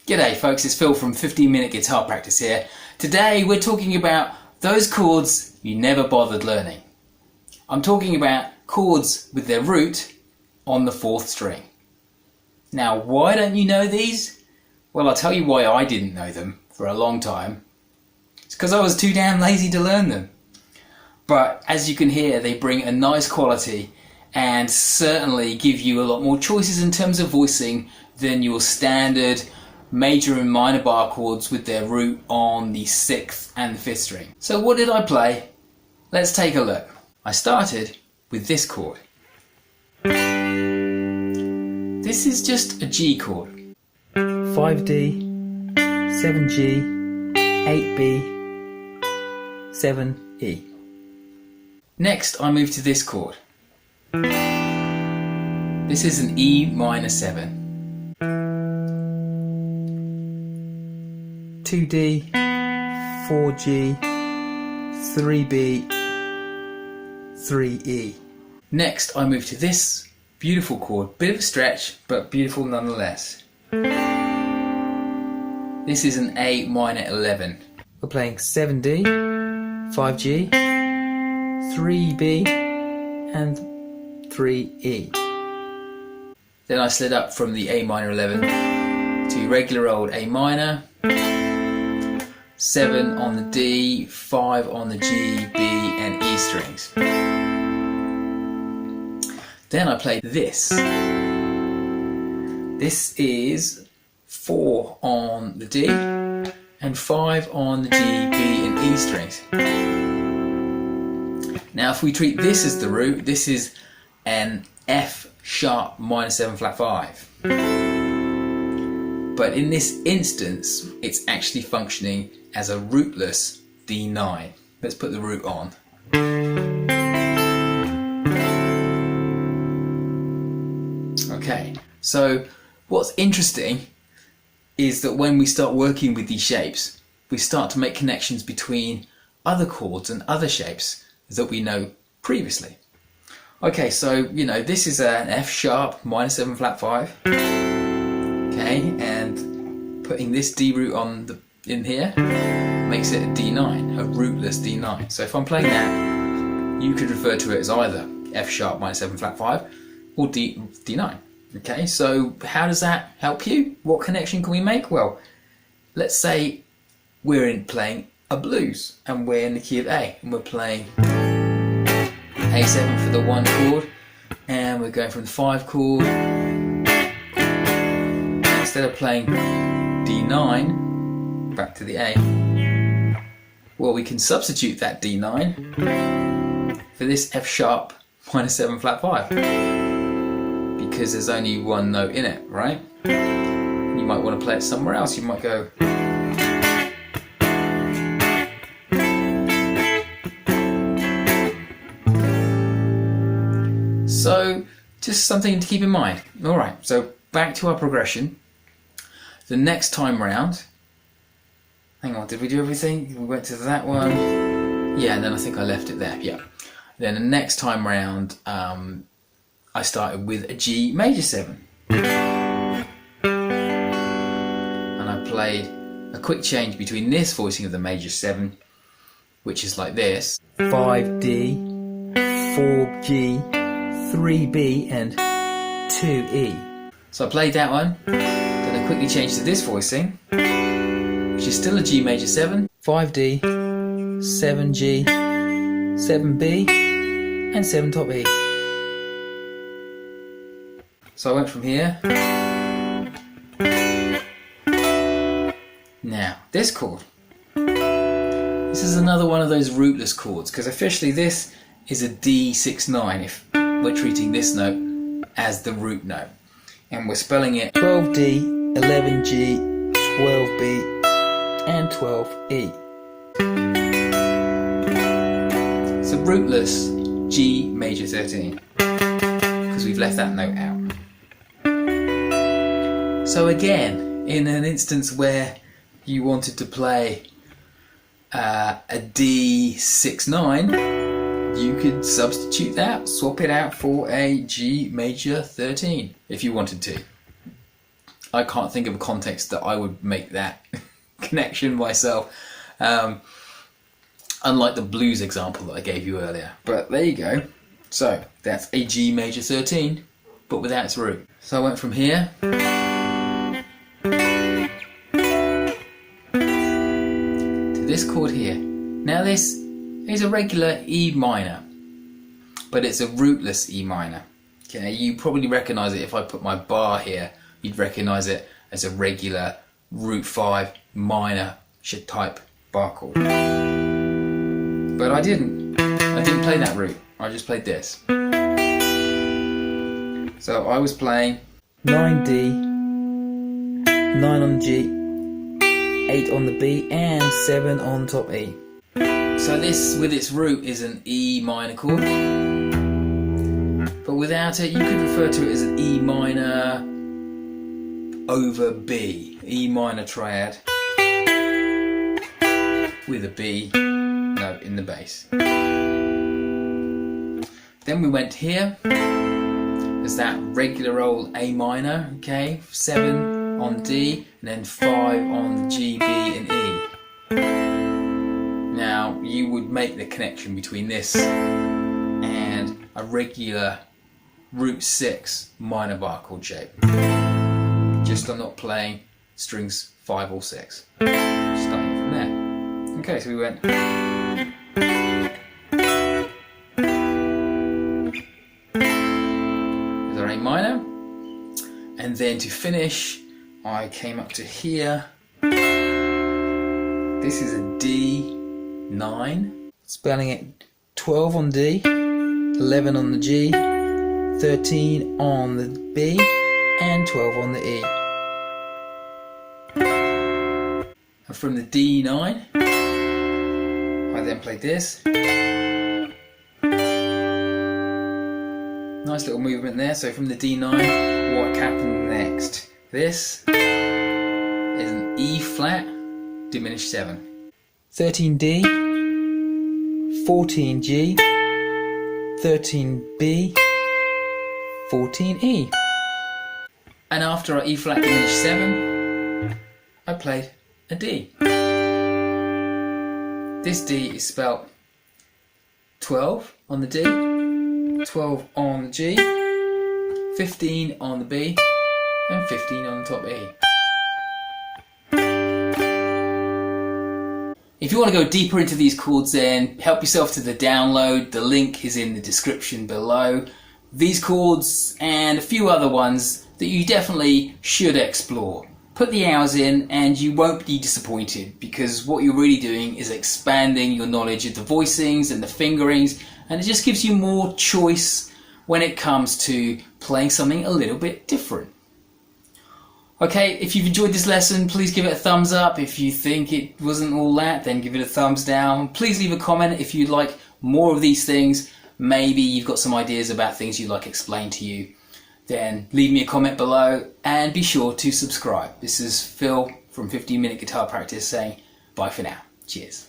G'day folks, it's Phil from 15-Minute Guitar Practice here. Today we're talking about those chords you never bothered learning. I'm talking about chords with their root on the 4th string. Now, why don't you know these? Well, I'll tell you why I didn't know them for a long time. It's because I was too damn lazy to learn them. But as you can hear, they bring a nice quality and certainly give you a lot more choices in terms of voicing than your standard major and minor bar chords with their root on the 6th and the 5th string. So what did I play? Let's take a look. I started with this chord. This is just a G chord. 5D, 7G, 8B, 7E. Next I move to this chord. This is an E minor 7. 2D, 4G, 3B, 3E. Next I move to this beautiful chord, bit of a stretch but beautiful nonetheless. This is an A minor 11. We're playing 7D, 5G, 3B and 3E. Then I slid up from the A minor 11 to regular old A minor, 7 on the D, 5 on the G, B and E strings. Then I played this. This is 4 on the D and 5 on the G, B and E strings. Now if we treat this as the root, this is an F sharp minor 7 flat 5. But in this instance, it's actually functioning as a rootless D9. Let's put the root on. Okay, so what's interesting is that when we start working with these shapes, we start to make connections between other chords and other shapes that we know previously. Okay, so this is an F sharp minor 7 flat 5. Okay, and putting this D root in here makes it a D9, a rootless D9. So if I'm playing that, you could refer to it as either F sharp minor 7 flat 5 or D9. Okay, so how does that help you? What connection can we make? Well, let's say we're playing a blues and we're in the key of A and we're playing A7 for the 1 chord and we're going from the 5 chord. Instead of playing D9 back to the A, well, we can substitute that D9 for this F sharp minor 7 flat 5 because there's only one note in it, right? You might want to play it somewhere else. You might go so just something to keep in mind. Alright, so back to our progression. The next time round, hang on, did we do everything? We went to that one. Yeah, and then I think I left it there. Yeah. Then the next time round, I started with a G major 7. And I played a quick change between this voicing of the major 7, which is like this. 5D, 4G, 3B and 2E. So I played that one. Then I quickly changed to this voicing, which is still a G major 7. 5D, 7G, 7B and 7 top E. So I went from here. Now, this chord. This is another one of those rootless chords, because officially this is a D6-9 if we're treating this note as the root note. And we're spelling it 12D, 11G, 12B and 12E. It's a rootless G major 13 because we've left that note out. So again, in an instance where you wanted to play a D6-9, you could substitute that, swap it out for a G major 13 if you wanted to. I can't think of a context that I would make that connection myself. Unlike the blues example that I gave you earlier. But there you go. So that's a G major 13, but without its root. So I went from here to this chord here. Now this is a regular E minor, but it's a rootless E minor. Okay, you probably recognise it if I put my bar here. You'd recognise it as a regular root 5 minor type bar chord. But I didn't play that root. I just played this. So I was playing 9D, 9 on G, 8 on the B, and 7 on top E. So this, with its root, is an E minor chord. But without it, you could refer to it as an E minor over B. E minor triad with a B note in the bass. Then we went here. There's that regular old A minor, okay? 7 on D, and then 5 on G, B, and E. Now, you would make the connection between this and a regular root 6 minor bar chord shape. Just I'm not playing strings 5 or 6. Starting from there. Okay, so we went. There's our A minor. And then to finish, I came up to here. This is a D9. Spelling it 12 on D, 11 on the G, 13 on the B, and 12 on the E. And from the D9, I then played this. Nice little movement there. So from the D9, what happened next? This is an E flat diminished 7. 13D, 14G, 13B, 14E. And after our E flat diminished 7, I played a D. This D is spelt 12 on the D, 12 on the G, 15 on the B, and 15 on the top E. If you want to go deeper into these chords, then help yourself to the download. The link is in the description below. These chords and a few other ones that you definitely should explore. Put the hours in and you won't be disappointed, because what you're really doing is expanding your knowledge of the voicings and the fingerings, and it just gives you more choice when it comes to playing something a little bit different. Okay, if you've enjoyed this lesson, please give it a thumbs up. If you think it wasn't all that, then give it a thumbs down. Please leave a comment if you'd like more of these things. Maybe you've got some ideas about things you'd like explained to you. Then leave me a comment below and be sure to subscribe. This is Phil from 15 Minute Guitar Practice saying bye for now. Cheers.